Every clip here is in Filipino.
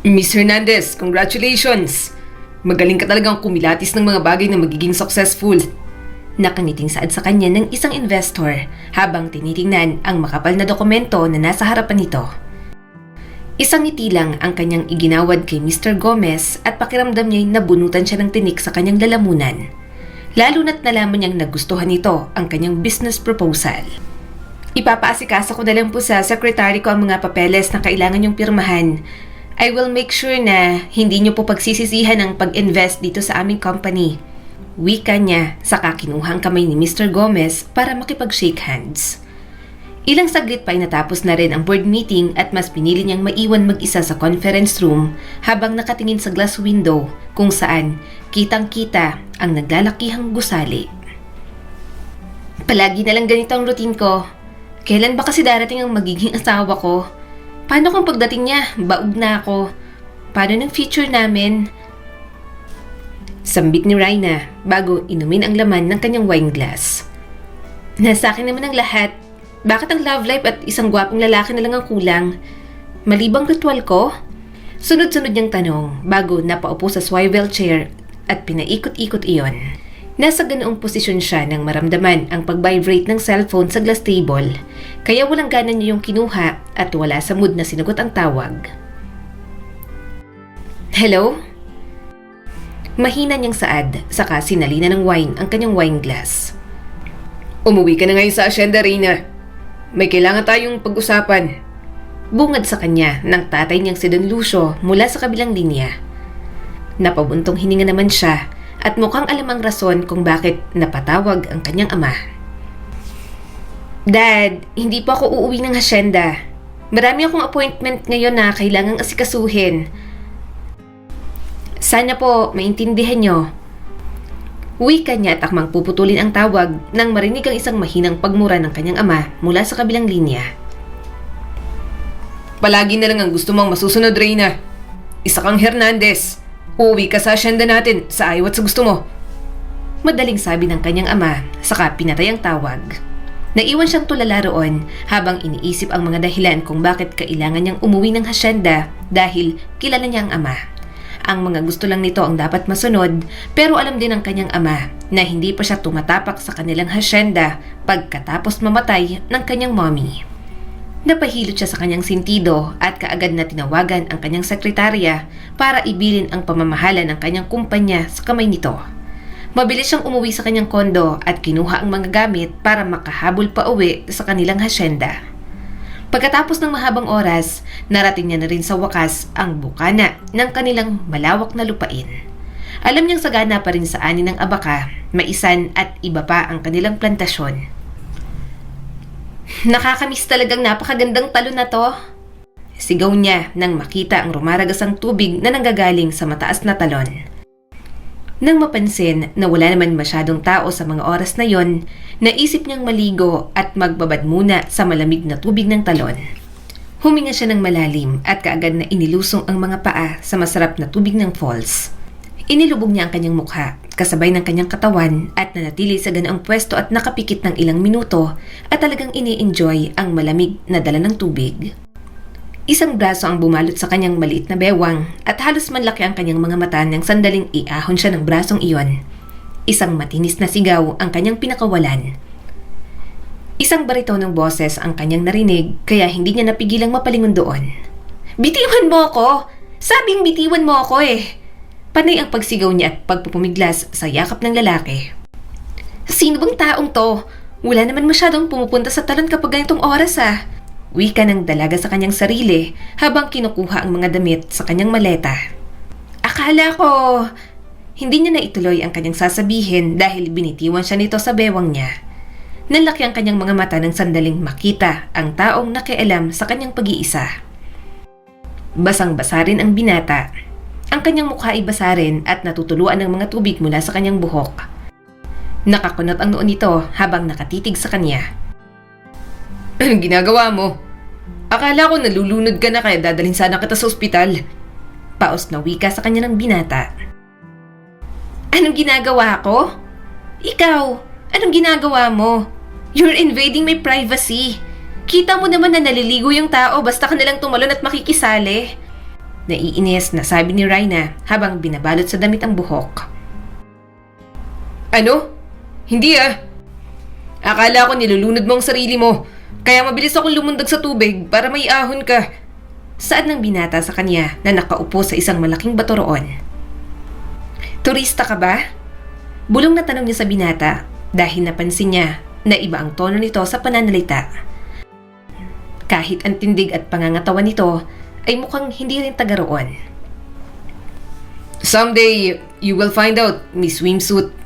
Miss Hernandez, congratulations! Magaling ka talagang kumilatis ng mga bagay na magiging successful. Nakangiting saad sa kanya ng isang investor habang tinitingnan ang makapal na dokumento na nasa harapan nito. Isang ngiti lang ang kanyang iginawad kay Mr. Gomez at pakiramdam niya'y nabunutan siya ng tinik sa kanyang lalamunan. Lalo na't nalaman niyang nagustuhan nito ang kanyang business proposal. Ipapaasikaso ko na lang po sa sekretary ko ang mga papeles na kailangan niyong pirmahan. I will make sure na hindi niyo po pagsisisihan ang pag-invest dito sa aming company. Wika niya sa kinuhang kamay ni Mr. Gomez para makipag-shake hands. Ilang saglit pa ay natapos na rin ang board meeting at mas pinili niyang maiwan mag-isa sa conference room habang nakatingin sa glass window kung saan kitang-kita ang naglalakihang gusali. Palagi na lang ganito ang routine ko. Kailan ba kasi darating ang magiging asawa ko? Paano kung pagdating niya, baog na ako? Paano ng future namin? Sambit ni Rhina bago inumin ang laman ng kanyang wine glass. Nasa akin naman ang lahat. Bakit ang love life at isang gwapong lalaki na lang ang kulang? Malibang ritual ko? Sunod-sunod niyang tanong bago napaupo sa swivel chair at pinaikot-ikot iyon. Nasa ganoong posisyon siya nang maramdaman ang pag-vibrate ng cellphone sa glass table, kaya walang gana niya yung kinuha at wala sa mood na sinagot ang tawag. Hello? Mahina niyang saad, saka sinalina ng wine ang kanyang wine glass. Umuwi ka na ngayon sa asyenda, Reyna. May kailangan tayong pag-usapan. Bungad sa kanya ng tatay niyang si Don Lucio mula sa kabilang linya. Napabuntong hininga naman siya at mukhang alam ang rason kung bakit napatawag ang kanyang ama. Dad, hindi po ako uuwi ng hasyenda. Marami akong appointment ngayon na kailangang asikasuhin. Sana po maintindihan nyo. Wika niya at akmang puputulin ang tawag nang marinig ang isang mahinang pagmura ng kanyang ama mula sa kabilang linya. Palagi na lang ang gusto mong masusunod, Reyna. Isa kang Hernandez. Uuwi ka sa asyenda natin sa ayaw at sa gusto mo. Madaling sabi ng kanyang ama, saka pinatay ang tawag. Naiwan siyang tulala roon habang iniisip ang mga dahilan kung bakit kailangan niyang umuwi ng hasyenda dahil kilala niya ang ama. Ang mga gusto lang nito ang dapat masunod, pero alam din ng kanyang ama na hindi pa siya tumatapak sa kanilang hasyenda pagkatapos mamatay ng kanyang mommy. Napahilot siya sa kanyang sentido at kaagad na tinawagan ang kanyang sekretarya para ibilin ang pamamahala ng kanyang kumpanya sa kamay nito. Mabilis siyang umuwi sa kanyang kondo at kinuha ang mga gamit para makahabol pa uwi sa kanilang hasyenda. Pagkatapos ng mahabang oras, narating niya na rin sa wakas ang bukana ng kanilang malawak na lupain. Alam niyang sagana pa rin sa ani ng abaka, maisan at iba pa ang kanilang plantasyon. Nakakamiss talagang napakagandang talon na to. Sigaw niya nang makita ang rumaragasang tubig na nanggagaling sa mataas na talon. Nang mapansin na wala naman masyadong tao sa mga oras na yon, naisip niyang maligo at magbabad muna sa malamig na tubig ng talon. Huminga siya ng malalim at kaagad na inilusong ang mga paa sa masarap na tubig ng falls. Inilubog niya ang kanyang mukha, kasabay ng kanyang katawan at nanatili sa ganoong pwesto at nakapikit ng ilang minuto at talagang ini-enjoy ang malamig na dala ng tubig. Isang braso ang bumalot sa kanyang maliit na bewang at halos manlaki ang kanyang mga mata nang sandaling iahon siya ng brasong iyon. Isang matinis na sigaw ang kanyang pinakawalan. Isang baritonong boses ang kanyang narinig kaya hindi niya napigilang mapalingon doon. Bitiwan mo ako! Sabing bitiwan mo ako eh! Panay ang pagsigaw niya at pagpupumiglas sa yakap ng lalaki. Sino bang taong to? Wala naman masyadong pumupunta sa talon kapag ganitong oras ah. Wika ng dalaga sa kanyang sarili habang kinukuha ang mga damit sa kanyang maleta. Akala ko... Hindi niya na ituloy ang kanyang sasabihin dahil binitiwan siya nito sa bewang niya. Nalaki ang kanyang mga mata ng sandaling makita ang taong nakialam sa kanyang pag-iisa. Basang-basa rin ang binata. Ang kanyang mukha ay basa rin at natutuluan ng mga tubig mula sa kanyang buhok. Nakakunot ang noo nito habang nakatitig sa kanya. Anong ginagawa mo? Akala ko nalulunod ka na kaya dadalhin sana kita sa ospital. Paos na wika sa kanya ng binata. Anong ginagawa ko? Ikaw, anong ginagawa mo? You're invading my privacy. Kita mo naman na naliligo yung tao basta ka nalang tumalon at makikisali. Naiinis na sabi ni Rhina habang binabalot sa damit ang buhok. Ano? Hindi Akala ko nilulunod mo ang sarili mo, kaya mabilis akong lumundag sa tubig para may ahon ka. Saad ng binata sa kanya na nakaupo sa isang malaking bato roon. Turista ka ba? Bulong na tanong niya sa binata dahil napansin niya na iba ang tono nito sa pananalita. Kahit ang tindig at pangangatawan nito ay mukhang hindi rin taga roon. Someday, you will find out, Miss Swimsuit.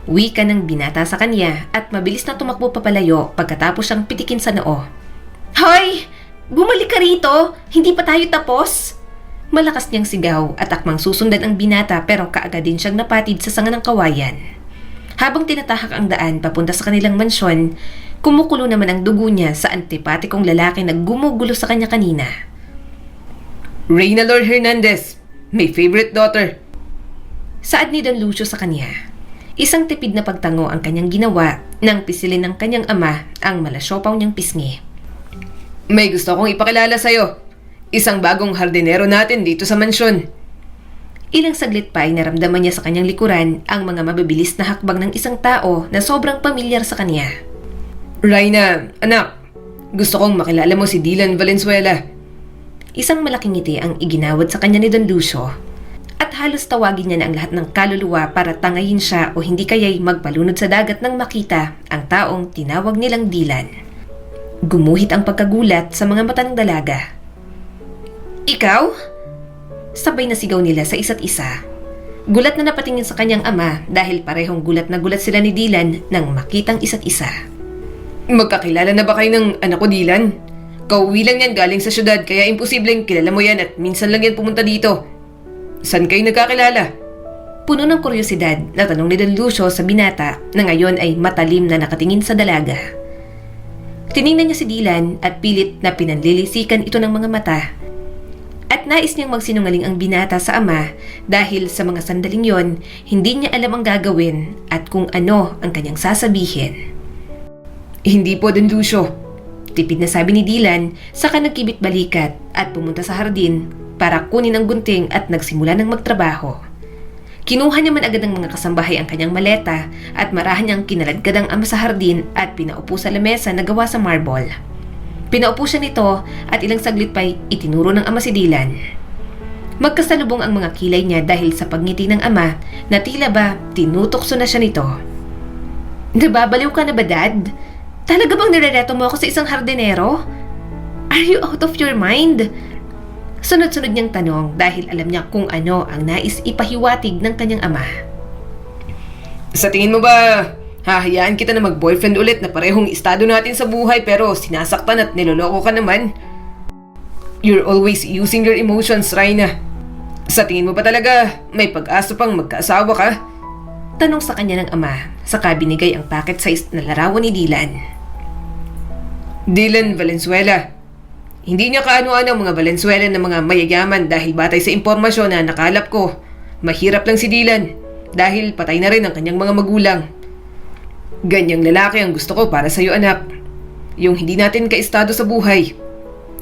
Wika ng binata sa kanya at mabilis na tumakbo papalayo pagkatapos siyang pitikin sa noo. Hoy! Bumalik ka rito! Hindi pa tayo tapos! Malakas niyang sigaw at akmang susundan ang binata pero kaagad din siyang napatid sa sanga ng kawayan. Habang tinatahak ang daan papunta sa kanilang mansyon, kumukulo naman ang dugo niya sa antipatikong lalaki na gumugulo sa kanya kanina. Reyna Lord Hernandez, my favorite daughter. Saad ni Don Lucio sa kanya. Isang tipid na pagtango ang kanyang ginawa nang pisilin ng kanyang ama ang malasyopaw niyang pisngi. May gusto kong ipakilala sa'yo. Isang bagong hardinero natin dito sa mansyon. Ilang saglit pa ay naramdaman niya sa kanyang likuran ang mga mabibilis na hakbang ng isang tao na sobrang pamilyar sa kanya. Rhina, anak, gusto kong makilala mo si Dylan Valenzuela. Isang malaking ngiti ang iginawad sa kanya ni Don Lucio at halos tawagin niya na ang lahat ng kaluluwa para tangayin siya o hindi kaya'y magpalunod sa dagat nang makita ang taong tinawag nilang Dylan. Gumuhit ang pagkagulat sa mga mata ng dalaga. Ikaw? Sabay na sigaw nila sa isa't isa. Gulat na napatingin sa kanyang ama dahil parehong gulat na gulat sila ni Dylan nang makitang isa't isa. Magkakilala na ba kayo ng anak ko Dylan? Kauwi lang yan galing sa syudad kaya imposibleng kilala mo yan at minsan lang yan pumunta dito. Saan kayo nagkakilala? Puno ng kuryosidad na tanong ni Don Lucio sa binata na ngayon ay matalim na nakatingin sa dalaga. Tiningnan niya si Dylan at pilit na pinanlilisikan ito ng mga mata. At nais niyang magsinungaling ang binata sa ama dahil sa mga sandaling yon, hindi niya alam ang gagawin at kung ano ang kanyang sasabihin. Hindi po, Don Lucio. Tipid na sabi ni Dylan saka nagkibit balikat at pumunta sa hardin para kunin ang gunting at nagsimula ng magtrabaho. Kinuha niya man agad ng mga kasambahay ang kanyang maleta at marahan niyang kinaladkad ang ama sa hardin at pinaupo sa lamesa na gawa sa marble. Pinaupo siya nito at ilang saglit pa'y itinuro ng ama si Dylan. Magkasalubong ang mga kilay niya dahil sa pagngiti ng ama na tila ba tinutokso na siya nito. Nababaliw ka na ba, Dad? Talaga bang nirereto mo ako sa isang hardinero? Are you out of your mind? Sunod-sunod niyang tanong dahil alam niya kung ano ang nais ipahiwatig ng kanyang ama. Sa tingin mo ba, hahayaan kita na mag-boyfriend ulit na parehong estado natin sa buhay pero sinasaktan at niloloko ka naman? You're always using your emotions, Rhina. Sa tingin mo ba talaga may pag-asa pang magkaasawa ka? Tanong sa kanya ng ama, saka binigay ang packet size na larawan ni Dylan. Dylan Valenzuela. Hindi niya kaano-ano ang mga Valenzuela na mga mayayaman dahil batay sa impormasyon na nakalap ko. Mahirap lang si Dylan dahil patay na rin ang kanyang mga magulang. Ganyang lalaki ang gusto ko para sa'yo, anak. Yung hindi natin kaestado sa buhay.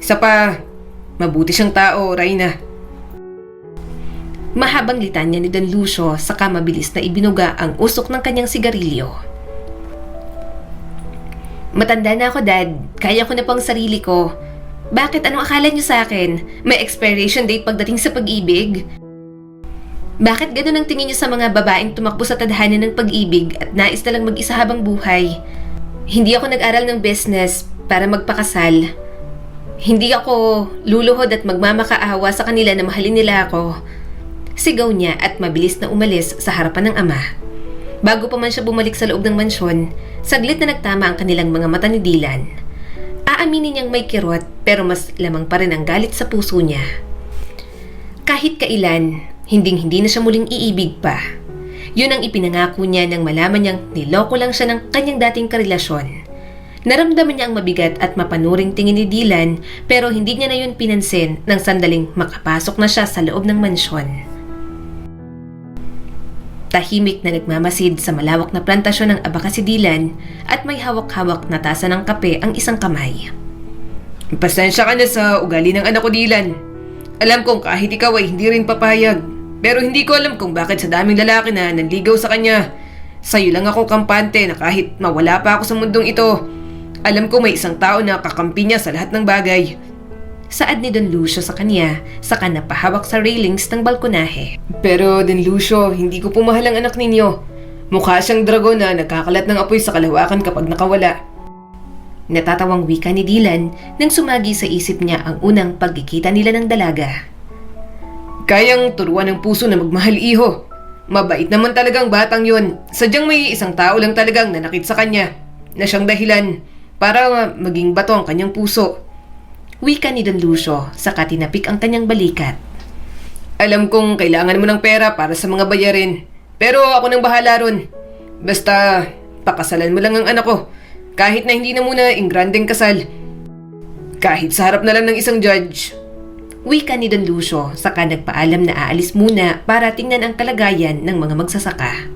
Isa pa, mabuti siyang tao, Rhina. Mahabang litanya ni Don Lucio saka mabilis na ibinuga ang usok ng kanyang sigarilyo. Matanda na ako, Dad. Kaya ko na pang sarili ko. Bakit? Anong akala niyo sa akin? May expiration date pagdating sa pag-ibig? Bakit ganun ang tingin niyo sa mga babaeng tumakbo sa tadhana ng pag-ibig at nais na lang mag-isa habang buhay? Hindi ako nag-aral ng business para magpakasal. Hindi ako luluhod at magmamakaawa sa kanila na mahalin nila ako. Sigaw niya at mabilis na umalis sa harapan ng ama. Bago pa man siya bumalik sa loob ng mansyon, saglit na nagtama ang kanilang mga mata ni Dylan. Aaminin niyang may kirot pero mas lamang pa rin ang galit sa puso niya. Kahit kailan, hinding-hindi na siya muling iibig pa. Yun ang ipinangako niya nang malaman niyang niloko lang siya ng kanyang dating karelasyon. Naramdaman niya ang mabigat at mapanuring tingin ni Dylan pero hindi niya na yun pinansin nang sandaling makapasok na siya sa loob ng mansyon. Tahimik na nagmamasid sa malawak na plantasyon ng abaka si Dylan at may hawak-hawak na tasa ng kape ang isang kamay. Pasensya ka na sa ugali ng anak ko, Dylan. Alam kong kahit ikaw ay hindi rin papayag. Pero hindi ko alam kung bakit sa daming lalaki na nanligaw sa kanya. Sa'yo lang ako kampante na kahit mawala pa ako sa mundong ito. Alam ko may isang tao na kakampi niya sa lahat ng bagay. Saad ni Don Lucio sa kanya, saka napahawak sa railings ng balkonahe. Pero Don Lucio, hindi ko pumahal ang anak ninyo. Mukha siyang dragon na nagkakalat ng apoy sa kalawakan kapag nakawala. Natatawang wika ni Dylan nang sumagi sa isip niya ang unang pagkikita nila ng dalaga. Kayang turuan ng puso na magmahal, iho. Mabait naman talagang batang yon. Sadyang may isang tao lang talagang nanakit sa kanya na siyang dahilan para maging bato ang kanyang puso. Wika ni Don Lucio, saka tinapik ang kanyang balikat. Alam kong kailangan mo ng pera para sa mga bayarin. Pero ako nang bahala ron. Basta pakasalan mo lang ang anak ko. Kahit na hindi na muna ingrandeng kasal. Kahit sa harap na lang ng isang judge. Wika ni Don Lucio, saka nagpaalam na aalis muna para tingnan ang kalagayan ng mga magsasaka.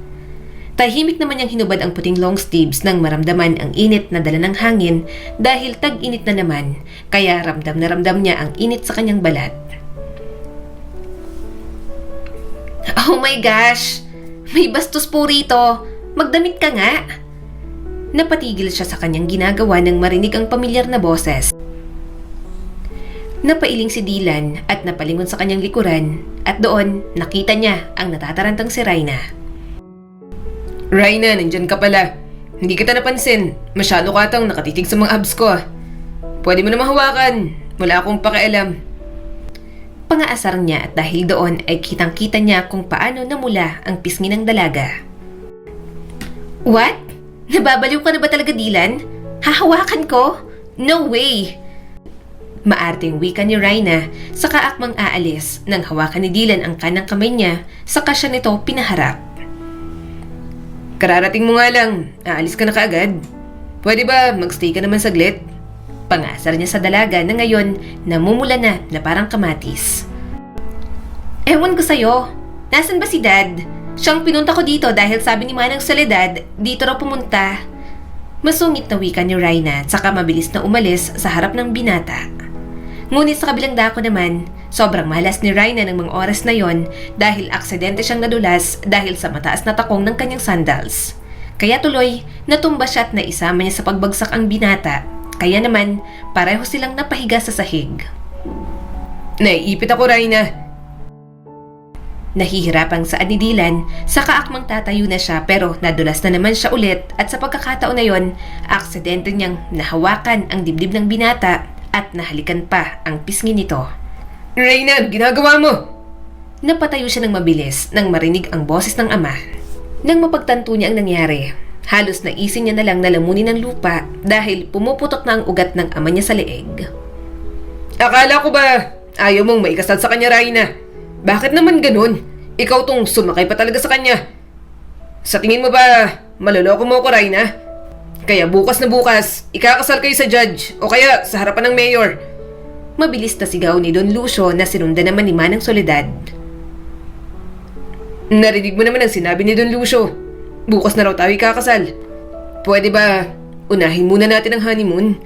Tahimik naman niyang hinubad ang puting long sleeves nang maramdaman ang init na dala ng hangin dahil tag-init na naman, kaya ramdam na ramdam niya ang init sa kanyang balat. Oh my gosh! May bastos po rito! Magdamit ka nga! Napatigil siya sa kanyang ginagawa nang marinig ang pamilyar na boses. Napailing si Dylan at napalingon sa kanyang likuran at doon nakita niya ang natatarantang si Rhina. Rhina, nandyan ka pala. Hindi kita napansin. Masyado katang nakatitig sa mga abs ko. Pwede mo na mahawakan. Wala akong pakialam. Pangaasar niya at dahil doon ay kitang-kita niya kung paano namula ang pisngi ng dalaga. What? Nababaliw ka na ba talaga, Dylan? Hahawakan ko? No way! Maarting wika ni Rhina sa kaakmang aalis nang hawakan ni Dylan ang kanang kamay niya saka siya nito pinaharap. Kararating mo nga lang. Aalis ka na kaagad. Pwede ba magstay ka naman saglit? Pangasar niya sa dalaga na ngayon namumula na parang kamatis. Ewan ko sa'yo. Nasaan ba si Dad? Siyang pinunta ko dito dahil sabi ni Manang Soledad, dito raw pumunta. Masungit na wika ni Rhina at saka mabilis na umalis sa harap ng binata. Ngunit sa kabilang dako naman, sobrang malas ni Rhina ng mga oras na yon dahil aksidente siyang nadulas dahil sa mataas na takong ng kanyang sandals. Kaya tuloy, natumba siya at naisama niya sa pagbagsak ang binata. Kaya naman, pareho silang napahiga sa sahig. Naiipit ako, Rhina. Nahihirapang saan ni Dylan, sa kaakmang tatayo na siya pero nadulas na naman siya ulit at sa pagkakataon na yon, aksidente niyang nahawakan ang dibdib ng binata at nahalikan pa ang pisngi nito. Rhina, ginagawa mo? Napatayo siya ng mabilis nang marinig ang boses ng ama. Nang mapagtanto niya ang nangyari, halos naisin niya na lang na lamunin ng lupa dahil pumuputok na ang ugat ng ama niya sa leeg. Akala ko ba ayaw mong maikasal sa kanya, Rhina? Bakit naman ganun? Ikaw tong sumakay pa talaga sa kanya. Sa tingin mo ba maloloko mo ko, Rhina? Kaya bukas na bukas, ikakasal kayo sa judge o kaya sa harapan ng mayor. Mabilis na sigaw ni Don Lucio na sinundan naman ni Manang Soledad. Narinig mo naman ang sinabi ni Don Lucio. Bukas na raw tayo ikakasal. Pwede ba unahin muna natin ang honeymoon?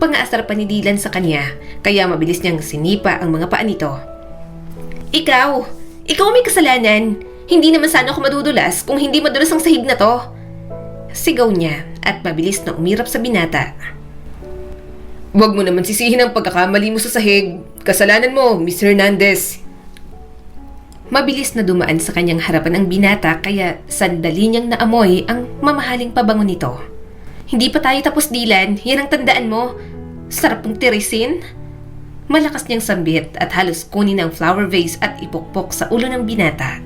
Pangaasar pa ni Dylan sa kanya, kaya mabilis niyang sinipa ang mga paa nito. Ikaw may kasalanan. Hindi naman sana ako madudulas kung hindi madulas ang sahig na to. Sigaw niya at mabilis na umirap sa binata. Huwag mo naman sisihin ang pagkakamali mo sa sahig. Kasalanan mo, Miss Hernandez. Mabilis na dumaan sa kanyang harapan ang binata kaya sandali niyang naamoy ang mamahaling pabango nito. Hindi pa tayo tapos, Dylan. Yan ang tandaan mo. Sarap mong tirisin. Malakas niyang sambit at halos kunin ang flower vase at ipokpok sa ulo ng binata.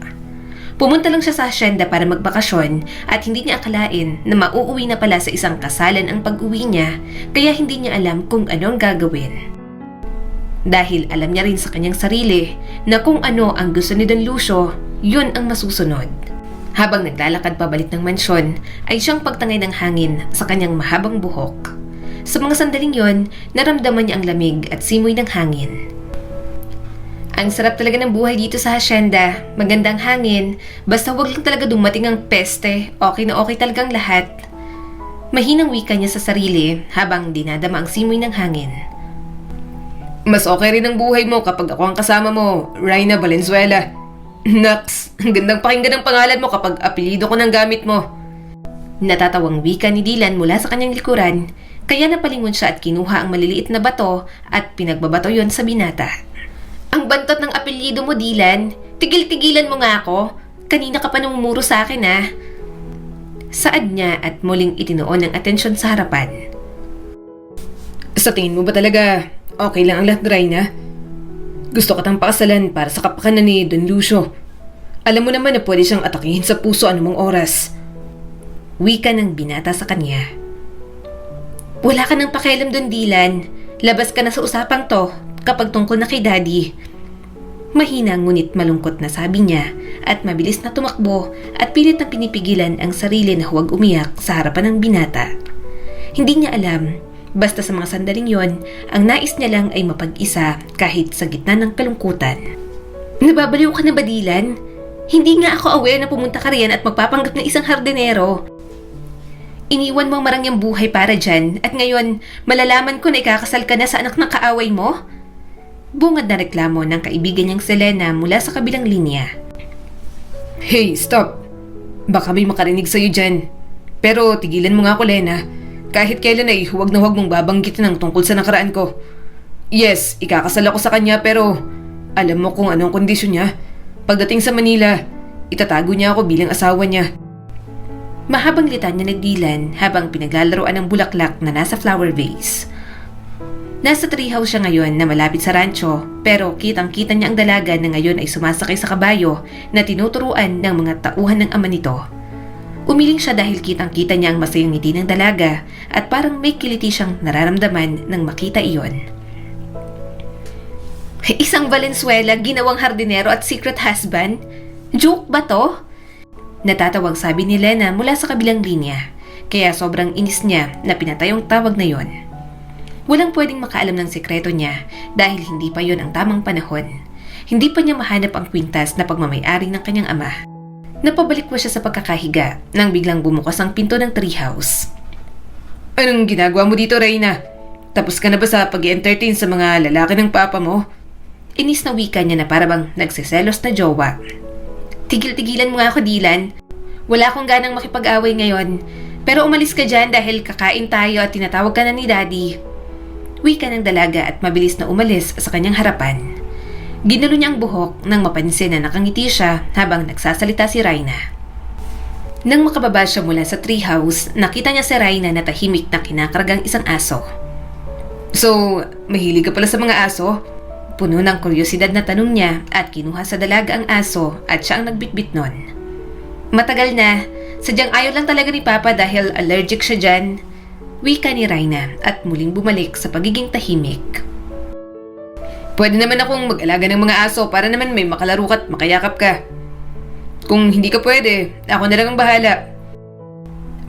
Pumunta lang siya sa hasyenda para magbakasyon at hindi niya akalain na mauuwi na pala sa isang kasalan ang pag-uwi niya kaya hindi niya alam kung ano ang gagawin. Dahil alam niya rin sa kanyang sarili na kung ano ang gusto ni Don Lucio, yun ang masusunod. Habang naglalakad pabalik ng mansyon ay siyang pagtangay ng hangin sa kanyang mahabang buhok. Sa mga sandaling yon, naramdaman niya ang lamig at simoy ng hangin. Ang sarap talaga ng buhay dito sa hasyenda. Magandang hangin. Basta wag lang talaga dumating ang peste. Okay na okay talagang lahat. Mahinang wika niya sa sarili habang dinadama ang simoy ng hangin. Mas okay rin ang buhay mo kapag ako ang kasama mo, Rhina Valenzuela. Naks, ang gandang pakinggan ng pangalan mo kapag apelyido ko ng gamit mo. Natatawang wika ni Dylan mula sa kanyang likuran, kaya napalingon siya at kinuha ang maliliit na bato at pinagbabato yon sa binata. Ang bantot ng apelyido mo, Dylan. Tigil-tigilan mo nga ako. Kanina ka pa namumuro sa akin, ah. Saad niya at muling itinoon ng atensyon sa harapan. Sa tingin mo ba talaga okay lang ang lahat, Rhina? Gusto katang pakasalan para sa kapakanan ni Don Lucio. Alam mo naman na pwede siyang atakihin sa puso anumang oras. Wika ng binata sa kanya. Wala ka nang pakialam doon, Dylan. Labas ka na sa usapang to kapag tungkol na kay Daddy. Mahina ngunit malungkot na sabi niya at mabilis na tumakbo at pilit na pinipigilan ang sarili na huwag umiyak sa harapan ng binata. Hindi niya alam, basta sa mga sandaling yon, ang nais niya lang ay mapag-isa kahit sa gitna ng kalungkutan. Nababaliw ka na ba, Dylan? Hindi nga ako aware na pumunta ka riyan at magpapanggap ng isang hardinero. Iniwan mo ang marangyang buhay para dyan at ngayon malalaman ko na ikakasal ka na sa anak ng kaaway mo? Bungad na reklamo ng kaibigan niyang Selena mula sa kabilang linya. Hey, stop! Baka may makarinig sa'yo dyan. Pero tigilan mo nga ako, Lena. Kahit kailan ay huwag na huwag mong babanggitin ang tungkol sa nakaraan ko. Yes, ikakasal ako sa kanya pero alam mo kung anong kondisyon niya. Pagdating sa Manila, itatago niya ako bilang asawa niya. Mahabang litanya ni Dylan habang pinaglalaroan ng bulaklak na nasa flower vase. Nasa treehouse siya ngayon na malapit sa rancho pero kitang-kita niya ang dalaga na ngayon ay sumasakay sa kabayo na tinuturuan ng mga tauhan ng ama nito. Umiling siya dahil kitang-kita niya ang masayang ngiti ng dalaga at parang may kiliti siyang nararamdaman nang makita iyon. Isang Valenzuela, ginawang hardinero at secret husband? Joke ba to? Natatawag sabi ni Lena mula sa kabilang linya, kaya sobrang inis niya na pinatay ang tawag na yon. Walang pwedeng makaalam ng sekreto niya dahil hindi pa yon ang tamang panahon. Hindi pa niya mahanap ang kwintas na pagmamayari ng kanyang ama. Napabalik siya sa pagkakahiga nang biglang bumukas ang pinto ng treehouse. Anong ginagawa mo dito, Rhina? Tapos ka na ba sa pag-entertain sa mga lalaki ng papa mo? Inis na wika niya na parabang nagsiselos na jowa. Tigil-tigilan mo nga ako, Dylan. Wala akong ganang makipag-away ngayon. Pero umalis ka dyan dahil kakain tayo at tinatawag ka na ni Daddy. Wika ng dalaga at mabilis na umalis sa kanyang harapan. Ginulo niya ang buhok nang mapansin na nakangiti siya habang nagsasalita si Rhina. Nang makababa siya mula sa treehouse, nakita niya si Rhina na tahimik na kinakargang isang aso. So, mahilig ka pala sa mga aso? Puno ng kuryosidad na tanong niya at kinuha sa dalaga ang aso at siya ang nagbitbit nun. Matagal na, sadyang ayaw lang talaga ni Papa dahil allergic siya dyan. Wika ni Rhina at muling bumalik sa pagiging tahimik. Pwede naman akong mag-alaga ng mga aso para naman may makalaro ka at makayakap ka. Kung hindi ka pwede, ako na lang ang bahala.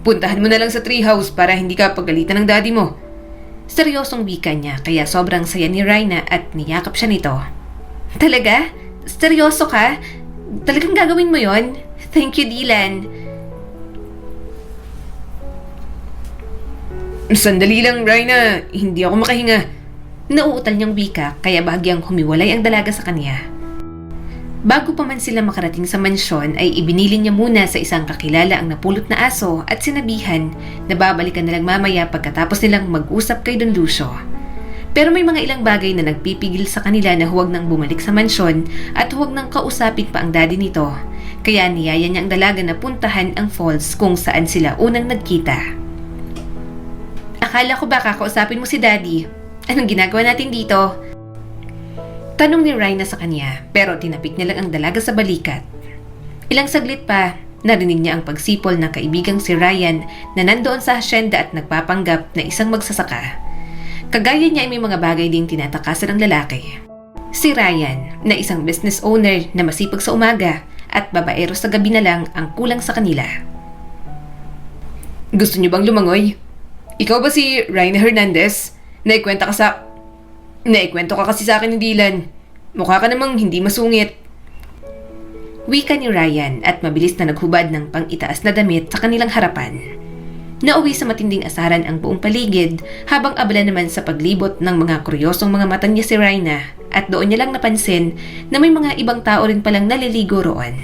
Puntahan mo na lang sa treehouse para hindi ka pagalitan ng daddy mo. Seryosong wika niya kaya sobrang saya ni Rhina at niyakap siya nito. Talaga? Seryoso ka? Talagang gagawin mo yon? Thank you, Dylan. Sandali lang, Rhina. Hindi ako makahinga. Nauutal niyang wika kaya bahagyang humiwalay ang dalaga sa kanya. Bago pa man sila makarating sa mansyon ay ibinili niya muna sa isang kakilala ang napulot na aso at sinabihan na babalikan na lang mamaya pagkatapos nilang mag-usap kay Don Lucio. Pero may mga ilang bagay na nagpipigil sa kanila na huwag nang bumalik sa mansyon at huwag nang kausapin pa ang daddy nito. Kaya niyaya niya ang dalaga na puntahan ang falls kung saan sila unang nagkita. Akala ko ba kakausapin mo si Daddy? Anong ginagawa natin dito? Tanong ni Rhina sa kanya pero tinapik niya lang ang dalaga sa balikat. Ilang saglit pa, narinig niya ang pagsipol ng kaibigang si Ryan na nandoon sa hasyenda at nagpapanggap na isang magsasaka. Kagaya niya ay may mga bagay ding tinatakasan ng lalaki. Si Ryan na isang business owner na masipag sa umaga at babaero sa gabi na lang ang kulang sa kanila. Gusto niyo bang lumangoy? Ikaw ba si Rhina Hernandez? Naikwento ka kasi sa akin ni Dylan. Mukha ka namang hindi masungit. Wika ni Ryan at mabilis na naghubad ng pang-itaas na damit sa kanilang harapan. Nauwi sa matinding asaran ang buong paligid habang abala naman sa paglibot ng mga kuryosong mga mata niya si Rhina at doon niya lang napansin na may mga ibang tao rin palang naliligo roon.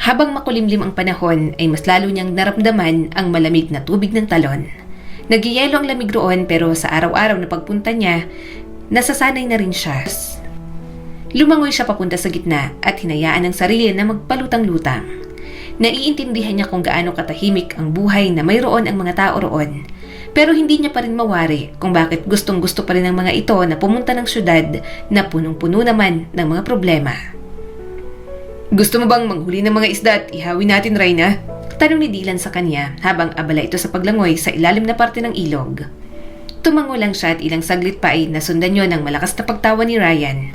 Habang makulimlim ang panahon ay mas lalo niyang naramdaman ang malamig na tubig ng talon. Nagyayelo ang lamig roon pero sa araw-araw na pagpunta niya, nasasanay na rin siya. Lumangoy siya papunta sa gitna at hinayaan ang sarili na magpalutang-lutang. Naiintindihan niya kung gaano katahimik ang buhay na mayroon ang mga tao roon. Pero hindi niya pa rin mawari kung bakit gustong-gusto pa rin ng mga ito na pumunta ng syudad na punong-puno naman ng mga problema. Gusto mo bang manghuli ng mga isda at ihawin natin, Rhina? Tanong ni Dylan sa kanya habang abala ito sa paglangoy sa ilalim na parte ng ilog. Tumango lang siya at ilang saglit pa ay nasundan niyo ng malakas na pagtawa ni Ryan.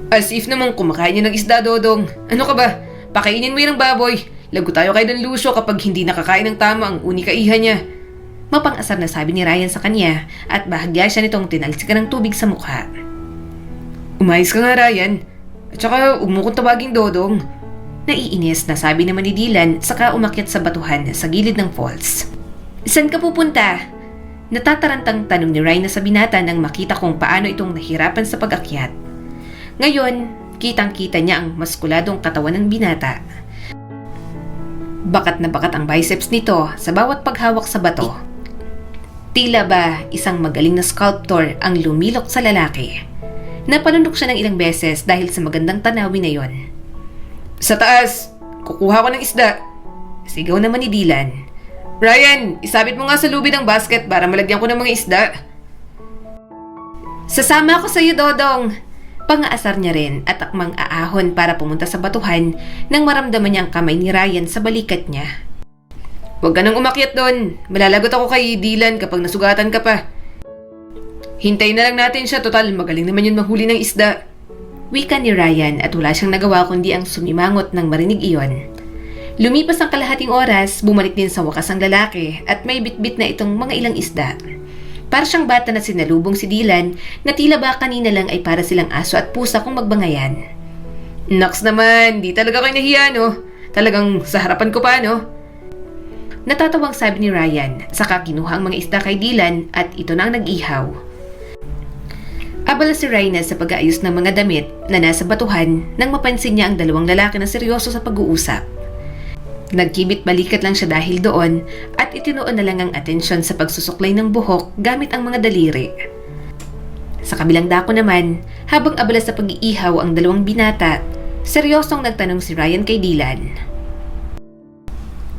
As if naman kumakain niya ng isda, Dodong. Ano ka ba? Pakainin mo yun ng baboy. Lago tayo kay Don Lucio kapag hindi nakakain ng tama ang unika-iha niya. Mapang-asar na sabi ni Ryan sa kanya at bahagya siya nitong tinalsikan ng tubig sa mukha. Umayos ka nga, Ryan. At saka huwag mo kong tawaging Dodong. Naiinis na sabi naman ni Dylan saka umakyat sa batuhan sa gilid ng falls. Saan ka pupunta? Natatarantang tanong ni Ryan sa binata nang makita kung paano itong nahirapan sa pag-akyat. Ngayon, kitang-kita niya ang maskuladong katawan ng binata. Bakat na bakat ang biceps nito sa bawat paghawak sa bato. Tila ba isang magaling na sculptor ang lumilok sa lalaki. Napalunok siya ng ilang beses dahil sa magandang tanawin na yon. Sa taas! Kukuha ko ng isda! Sigaw naman ni Dylan. Ryan, isabit mo nga sa lubi ng basket para malagyan ko ng mga isda. Sasama ako sa iyo, Dodong! Pangaasar niya rin at akmang aahon para pumunta sa batuhan nang maramdaman niya ang kamay ni Ryan sa balikat niya. Huwag ka nang umakyat doon. Malalagot ako kay Dylan kapag nasugatan ka pa. Hintayin na lang natin siya, total magaling naman yun mahuli ng isda. Wika ni Ryan at wala siyang nagawa kundi ang sumimangot nang marinig iyon. Lumipas ang kalahating oras, bumalik din sa wakas ang lalaki at may bitbit na itong mga ilang isda. Para siyang bata na sinalubong si Dylan na tila ba kanina lang ay para silang aso at pusa kung magbangayan. Naks naman, di talaga kayo nahiya, no? Talagang sa harapan ko pa, no? Natatawang sabi ni Ryan, saka kinuha ang mga isda kay Dylan at ito na ang nag-ihaw. Abala si Ryan sa pag-aayos ng mga damit na nasa batuhan nang mapansin niya ang dalawang lalaki na seryoso sa pag-uusap. Nagkibit balikat lang siya dahil doon at itinuon na lang ang atensyon sa pagsusuklay ng buhok gamit ang mga daliri. Sa kabilang dako naman, habang abala sa pag-iihaw ang dalawang binata, seryosong nagtanong si Ryan kay Dylan.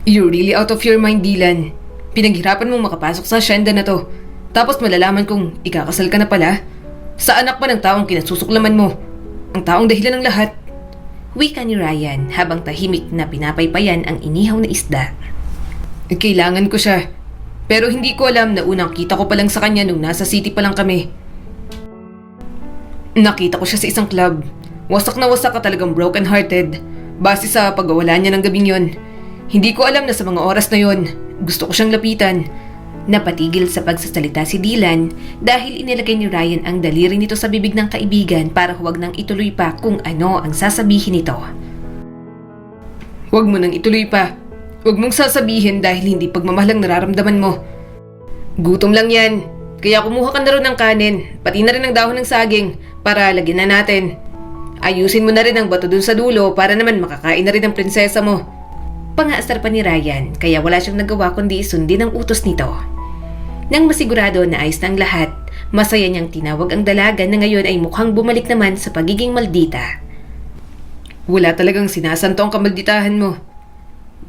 You're really out of your mind, Dylan. Pinaghirapan mong makapasok sa asyenda na to. Tapos malalaman kong ikakasal ka na pala. Sa anak pa ng taong kinasusuklaman mo. Ang taong dahilan ng lahat. Wika ni Ryan habang tahimik na pinapaypayan ang inihaw na isda. Kailangan ko siya. Pero hindi ko alam na unang kita ko pa lang sa kanya nung nasa city pa lang kami. Nakita ko siya sa isang club. Wasak na wasak ka talagang broken-hearted. Base sa pagwawala niya ng gabing yon. Hindi ko alam na sa mga oras na yon, gusto ko siyang lapitan. Napatigil sa pagsasalita si Dylan dahil inilagay ni Ryan ang daliri nito sa bibig ng kaibigan para huwag nang ituloy pa kung ano ang sasabihin nito. Huwag mo nang ituloy pa. Huwag mong sasabihin dahil hindi pagmamahal ang nararamdaman mo. Gutom lang yan. Kaya kumuha ka na rin ng kanin, pati na rin ng dahon ng saging para lagyan na natin. Ayusin mo na rin ang bato dun sa dulo para naman makakain na rin ang prinsesa mo. Pangaasar pa ni Ryan kaya wala siyang nagawa kundi sundin ang utos nito. Nang masigurado na ayos na ang lahat, masaya niyang tinawag ang dalaga na ngayon ay mukhang bumalik naman sa pagiging maldita. Wala talagang sinasanto ang kamalditahan mo.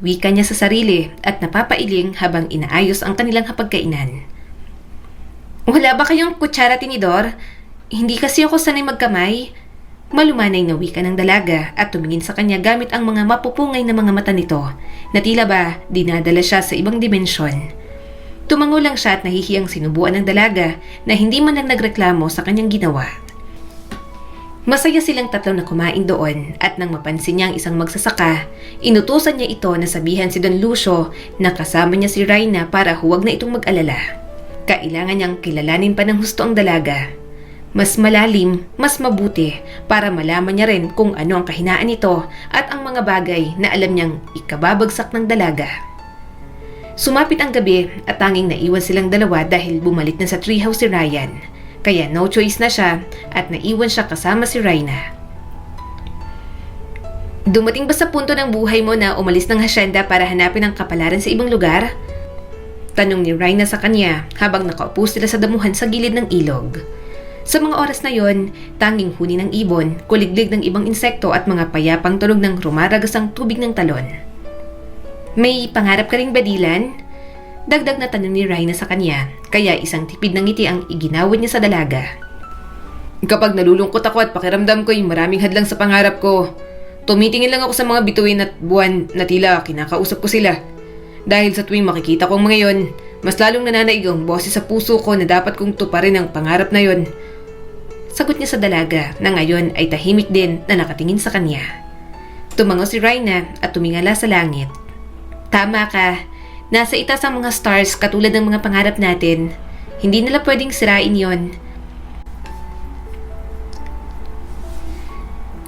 Wika niya sa sarili at napapailing habang inaayos ang kanilang hapagkainan. Wala ba kayong kutsara, tinidor? Hindi kasi ako sanay magkamay. Malumanay na wika ng dalaga at tumingin sa kanya gamit ang mga mapupungay na mga mata nito na tila ba dinadala siya sa ibang dimensyon. Tumango lang siya at nahihiyang sinubuan ng dalaga na hindi man lang nagreklamo sa kanyang ginawa. Masaya silang tatlo na kumain doon at nang mapansin niya ang isang magsasaka, inutusan niya ito na sabihan si Don Lucio na kasama niya si Rhina para huwag na itong mag-alala. Kailangan niyang kilalanin pa ng husto ang dalaga. Mas malalim, mas mabuti para malaman niya rin kung ano ang kahinaan nito at ang mga bagay na alam niyang ikababagsak ng dalaga. Sumapit ang gabi at tanging naiwan silang dalawa dahil bumalik na sa treehouse si Ryan. Kaya no choice na siya at naiwan siya kasama si Rhina. Dumating ba sa punto ng buhay mo na umalis ng hasyenda para hanapin ang kapalaran sa ibang lugar? Tanong ni Rhina sa kanya habang nakaupo sila sa damuhan sa gilid ng ilog. Sa mga oras na yon, tanging huni ng ibon, kuliglig ng ibang insekto at mga payapang tunog ng rumaragasang tubig ng talon. May pangarap ka ring ba, Dylan? Dagdag na tanong ni Rhina sa kanya, kaya isang tipid ng ngiti ang iginawad niya sa dalaga. Kapag nalulungkot ako at pakiramdam ko'y maraming hadlang sa pangarap ko, tumitingin lang ako sa mga bituin at buwan na tila kinakausap ko sila. Dahil sa tuwing makikita kong mga yon, mas lalong nananaig ang boses sa puso ko na dapat kong tuparin ang pangarap na yon. Sagot niya sa dalaga na ngayon ay tahimik din na nakatingin sa kanya. Tumango si Rhina at tumingala sa langit. Tama ka, nasa itaas ang mga stars katulad ng mga pangarap natin. Hindi nila pwedeng sirain yon.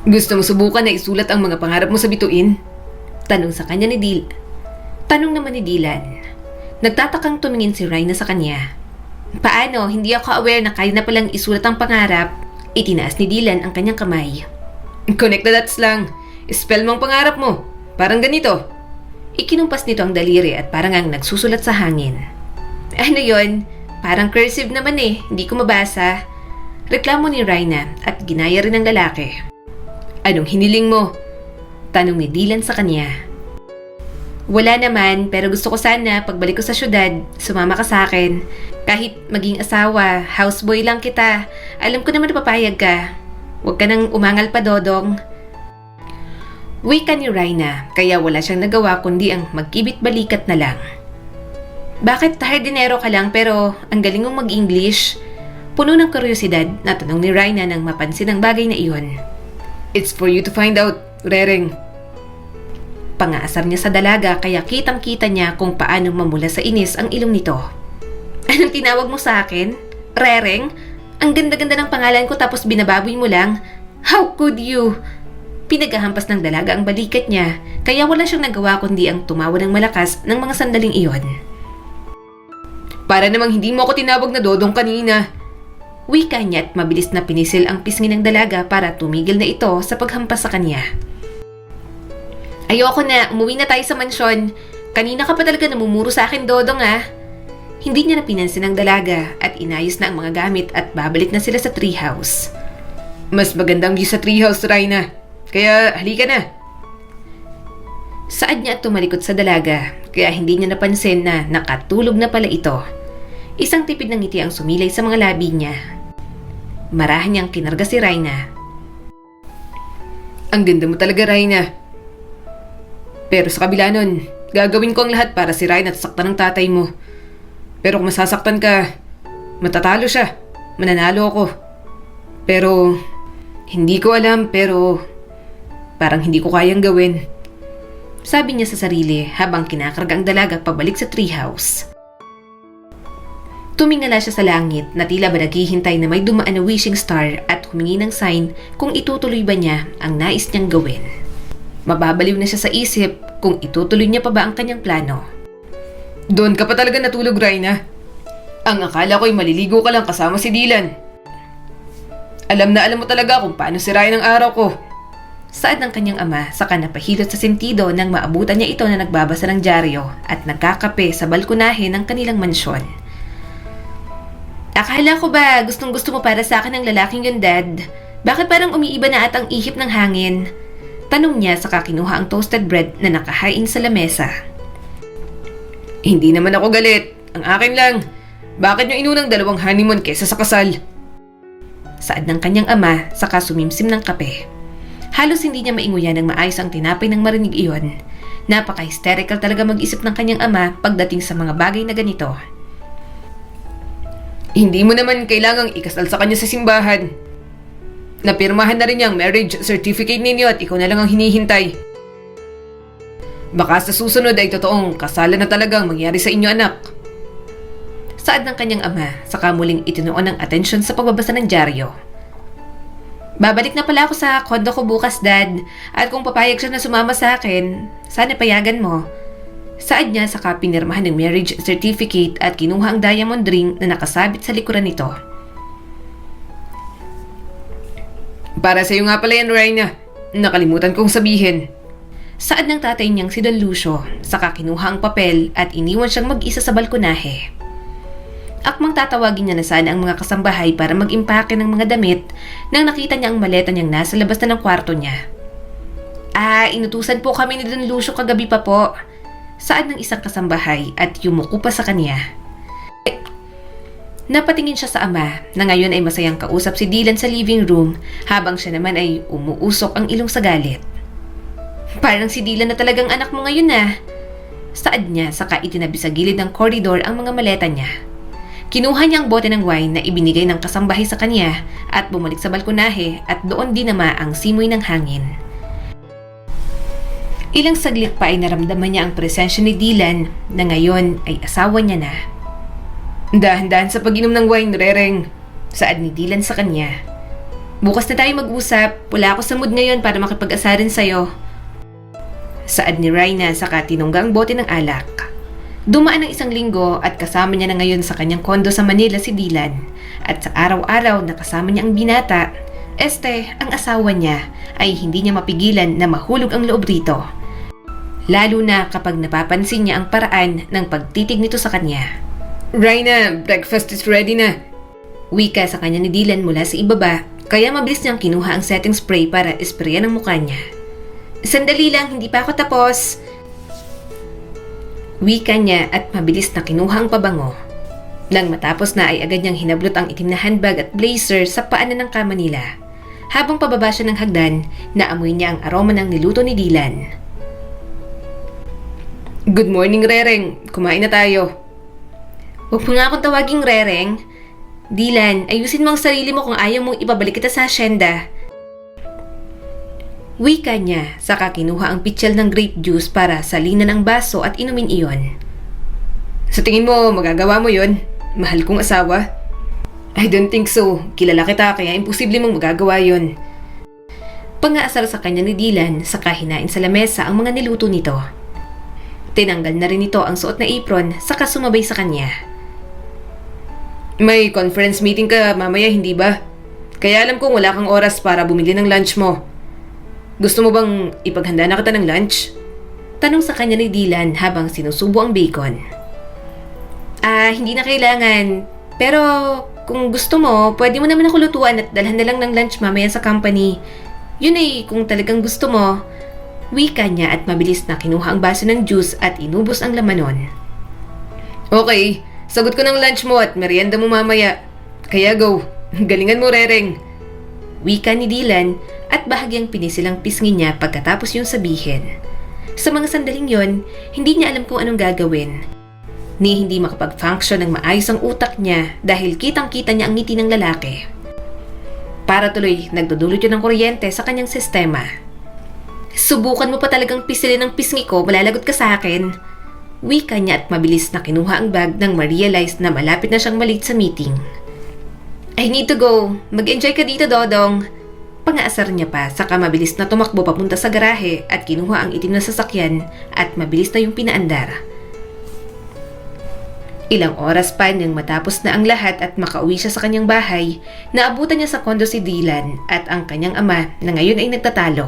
Gusto mo subukan na isulat ang mga pangarap mo sa bituin? Tanong sa kanya ni Tanong naman ni Dylan. Nagtatakang tumingin si Rhina sa kanya. Paano? Hindi ako aware na kaya na palang isulat ang pangarap. Itinaas ni Dylan ang kanyang kamay. Connect the dots lang. Spell mo ang pangarap mo. Parang ganito. Ikinumpas nito ang daliri at parang ang nagsusulat sa hangin. Ano yon? Parang cursive naman eh. Hindi ko mabasa. Reklamo ni Rhina at ginaya rin ng lalaki. Anong hiniling mo? Tanong ni Dylan sa kanya. Wala naman, pero gusto ko sana pagbalik ko sa syudad, sumama ka sa akin. Kahit maging asawa, houseboy lang kita. Alam ko naman na papayag ka. Huwag ka nang umangal pa, Dodong. Wika ni Rhina, kaya wala siyang nagawa kundi ang magkibit-balikat na lang. Bakit hardinero ka lang pero ang galing mong mag-English? Puno ng kuryosidad na tanong ni Rhina nang mapansin ang bagay na iyon. It's for you to find out, Rereng. Pangaasar niya sa dalaga kaya kitang-kita niya kung paano mamula sa inis ang ilong nito. Anong tinawag mo sa akin? Rereng? Ang ganda-ganda ng pangalan ko tapos binababoy mo lang? How could you? Pinaghahampas ng dalaga ang balikat niya kaya wala siyang nagawa kundi ang tumawa ng malakas ng mga sandaling iyon. Para namang hindi mo ako tinawag na Dodong kanina. Wika niya at mabilis na pinisil ang pisngi ng dalaga para tumigil na ito sa paghampas sa kanya. Ayoko na, umuwi na tayo sa mansyon. Kanina ka pa talaga namumuro sa akin, Dodong ah. Hindi niya napinansin ang dalaga at inayos na ang mga gamit at babalik na sila sa treehouse. Mas magandang view sa treehouse, Rhina. Kaya halika na. Saad niya at tumalikod sa dalaga kaya hindi niya napansin na nakatulog na pala ito. Isang tipid ng ngiti ang sumilay sa mga labi niya. Marahan niyang kinarga si Rhina. Ang ganda mo talaga, Rhina. Pero sa kabila nun, gagawin ko ang lahat para sirain at saktan ng tatay mo. Pero kung masasaktan ka, matatalo siya. Mananalo ako. Pero, hindi ko alam pero parang hindi ko kayang gawin. Sabi niya sa sarili habang kinakarga ang dalaga pabalik sa treehouse. Tumingala siya sa langit na tila ba naghihintay na may dumaan na wishing star at humingi ng sign kung itutuloy ba niya ang nais niyang gawin. Mababaliw na siya sa isip kung itutuloy niya pa ba ang kanyang plano. Doon ka pa talaga natulog, Rhina. Ang akala ko'y maliligo ka lang kasama si Dylan. Alam na alam mo talaga kung paano sirain ang araw ko. Saad ng kanyang ama saka napahilot sa sentido nang maabutan niya ito na nagbabasa ng dyaryo at nagkakape sa balkonahe ng kanilang mansyon. Akala ko ba gustong gusto mo para sa akin ang lalaking yun, Dad? Bakit parang umiiba na at ang ihip ng hangin? Tanong niya saka kinuha ang toasted bread na nakahain sa lamesa. Hindi naman ako galit. Ang akin lang. Bakit niyo inunang 2 honeymoon kesa sa kasal? Saad ng kanyang ama saka sumimsim ng kape. Halos hindi niya mainguyan ng maayos ang tinapay ng marinig iyon. Napaka-hysterical talaga mag-isip ng kanyang ama pagdating sa mga bagay na ganito. Hindi mo naman kailangang ikasal sa kanya sa simbahan. Napirmahan na rin niya ang marriage certificate ninyo at ikaw na lang ang hinihintay. Baka sa susunod ay totoong kasalan na talagang mangyari sa inyo, anak. Saad ng kanyang ama, saka muling itinuon ng atensyon sa pagbabasa ng dyaryo. Babalik na pala ako sa kondo ko bukas, Dad. At kung papayag siya na sumama sa akin, sana payagan mo. Saad niya saka pinirmahan ng marriage certificate at kinuha ang diamond ring na nakasabit sa likuran nito. Para sa'yo nga pala yan, Rhina. Nakalimutan kong sabihin. Saad ng tatay niyang si Don Lucio, saka kinuha ang papel at iniwan siyang mag-isa sa balkonahe. Akmang tatawagin niya na sana ang mga kasambahay para mag-impake ng mga damit nang nakita niya ang maleta niyang nasa labas na ng kwarto niya. Inutusan po kami ni Don Lucio kagabi pa po. Saad ng isang kasambahay at yumuko pa sa kanya. Napatingin siya sa ama na ngayon ay masayang kausap si Dylan sa living room habang siya naman ay umuusok ang ilong sa galit. Parang si Dylan na talagang anak mo ngayon na. Saad niya saka itinabi sa gilid ng koridor ang mga maleta niya. Kinuha niya ang bote ng wine na ibinigay ng kasambahay sa kanya at bumalik sa balkonahe at doon dinama ang simoy ng hangin. Ilang saglit pa ay naramdaman niya ang presensya ni Dylan na ngayon ay asawa niya na. Dahan-dahan sa pag-inom ng wine, Rereng. Saad ni Dylan sa kanya. Bukas na tayo mag-usap. Wala ako sa mood ngayon para makipag-asarin sa'yo. Saad ni Rhina saka tinungga ang bote ng alak. Dumaan ang isang linggo at kasama niya na ngayon sa kanyang kondo sa Manila si Dylan. At sa araw-araw na kasama niya ang binata, ang asawa niya, ay hindi niya mapigilan na mahulog ang loob rito. Lalo na kapag napapansin niya ang paraan ng pagtitig nito sa kanya. Rhina, breakfast is ready na. Wika sa kanya ni Dylan mula sa ibaba, kaya mabilis niyang kinuha ang setting spray para isprayan ang mukha niya. Sandali lang, hindi pa ako tapos. Wika niya at mabilis na kinuha ang pabango. Nang matapos na ay agad niyang hinablot ang itim na handbag at blazer sa paanan ng kama nila. Habang pababa siya ng hagdan, naamoy niya ang aroma ng niluto ni Dylan. Good morning, Rereng. Kumain na tayo. Huwag mo nga akong tawaging Rereng. Dylan, ayusin mo ang sarili mo kung ayaw mong ibabalik kita sa asyenda. Wika niya, saka kinuha ang pitchel ng grape juice para salinan ang baso at inumin iyon. Sa tingin mo, magagawa mo yon? Mahal kong asawa? I don't think so. Kilala kita kaya imposible mong magagawa yon. Pangaasar sa kanya ni Dylan, saka hinain sa lamesa ang mga niluto nito. Tinanggal na rin nito ang suot na apron, saka sumabay sa kanya. May conference meeting ka mamaya, hindi ba? Kaya alam kong wala kang oras para bumili ng lunch mo. Gusto mo bang ipaghanda na kita ng lunch? Tanong sa kanya ni Dylan habang sinusubo ang bacon. Hindi na kailangan. Pero kung gusto mo, pwede mo naman ako lutuan at dalhan na lang ng lunch mamaya sa company. Yun ay kung talagang gusto mo. Wika niya at mabilis na kinuha ang baso ng juice at inubos ang laman nun. Okay, sagot ko ng lunch mo at merienda mo mamaya. Kaya go, galingan mo, Rereng. Wika ni Dylan at bahagyang pinisilang pisngi niya pagkatapos yung sabihin. Sa mga sandaling yon, hindi niya alam kung anong gagawin. Ni hindi makapag-function ng maayos ang utak niya dahil kitang-kita niya ang ngiti ng lalaki. Para tuloy, nagdudulot yun ng kuryente sa kanyang sistema. Subukan mo pa talagang pisilin ang pisngi ko, malalagot ka sa akin. Wika niya at mabilis na kinuha ang bag nang ma-realize na malapit na siyang malate sa meeting. I need to go. Mag-enjoy ka dito, Dodong. Pangaasar niya pa, saka mabilis na tumakbo papunta sa garahe at kinuha ang itim na sasakyan at mabilis na yung pinaandar. Ilang oras pa nang matapos na ang lahat at makauwi siya sa kanyang bahay, naabutan niya sa kondo si Dylan at ang kanyang ama na ngayon ay nagtatalo.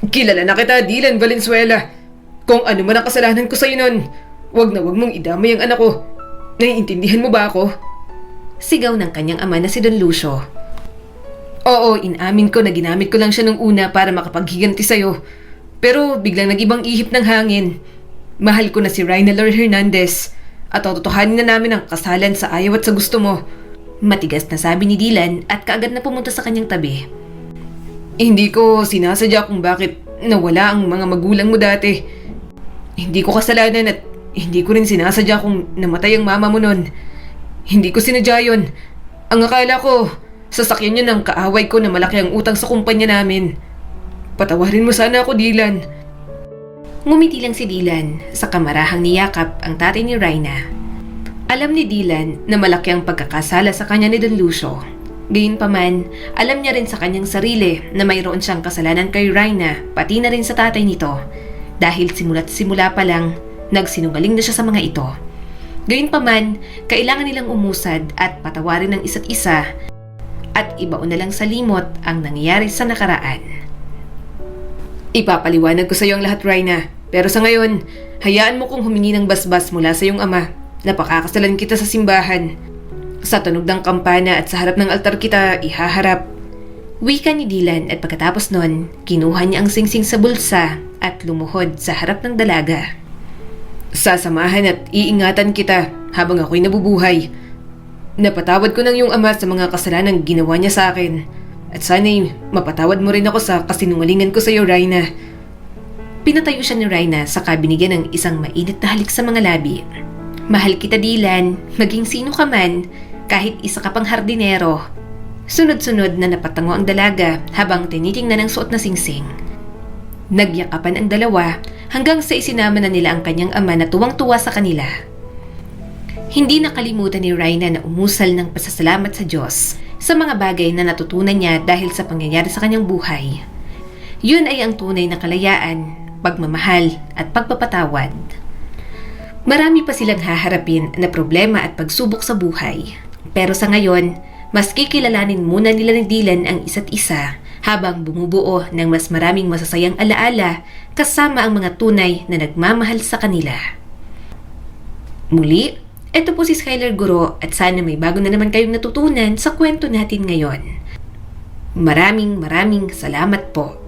Kilala na kita, Dylan Valenzuela. Kung ano man ang kasalanan ko sa'yo nun, wag na wag mong idamay ang anak ko. Naiintindihan mo ba ako? Sigaw ng kanyang ama na si Don Lucio. Oo, inamin ko na ginamit ko lang siya nung una para makapaghiganti sa'yo. Pero biglang nag-ibang ihip ng hangin. Mahal ko na si Rhinalor Hernandez at tutuhanin na namin ang kasalan sa ayaw at sa gusto mo. Matigas na sabi ni Dylan at kaagad na pumunta sa kanyang tabi. Hindi ko sinasadya kung bakit nawala ang mga magulang mo dati. Hindi ko kasalanan at hindi ko rin sinasadya kung namatay ang mama mo nun. Hindi ko sinadya yun. Ang akala ko, sasakyan yun ng kaaway ko na malaki ang utang sa kumpanya namin. Patawarin mo sana ako, Dylan. Ngumiti lang si Dylan sa kamarahang niyakap ang tatay ni Rhina. Alam ni Dylan na malaki ang pagkakasala sa kanya ni Don Lucio. Gayunpaman, alam niya rin sa kanyang sarili na mayroon siyang kasalanan kay Rhina, pati na rin sa tatay nito. Dahil simula't simula pa lang, nagsinungaling na siya sa mga ito. Gayunpaman, kailangan nilang umusad at patawarin ng isa't isa at ibaon na lang sa limot ang nangyayari sa nakaraan. Ipapaliwanag ko sa iyo ang lahat, Rhina. Pero sa ngayon, hayaan mo kong humingi ng basbas mula sa iyong ama. Napakakasalan kita sa simbahan. Sa tunog ng kampana at sa harap ng altar kita ihaharap. Wika ni Dylan at pagkatapos nun, kinuha niya ang singsing sa bulsa at lumuhod sa harap ng dalaga. Sasamahan at iingatan kita habang ako'y nabubuhay. Napatawad ko ng iyong ama sa mga kasalanang ginawa niya sa akin. At sana'y mapatawad mo rin ako sa kasinungalingan ko sa iyo, Rhina. Pinatayo siya ni Rhina saka binigyan ng isang mainit na halik sa mga labi. Mahal kita, Dylan, maging sino ka man, kahit isa ka pang hardinero. Sunod-sunod na napatango ang dalaga habang tinitingnan ang suot na singsing. Nagyakapan ang dalawa hanggang sa isinama na nila ang kanyang ama na tuwang-tuwa sa kanila. Hindi nakalimutan ni Rhina na umusal ng pasasalamat sa Diyos sa mga bagay na natutunan niya dahil sa pangyayari sa kanyang buhay. Yun ay ang tunay na kalayaan, pagmamahal at pagpapatawad. Marami pa silang haharapin na problema at pagsubok sa buhay. Pero sa ngayon, mas kikilalanin muna nila ni Dylan ang isa't isa habang bumubuo ng mas maraming masasayang alaala kasama ang mga tunay na nagmamahal sa kanila. Muli, ito po si Skylar Guro at sana may bago na naman kayong natutunan sa kwento natin ngayon. Maraming salamat po.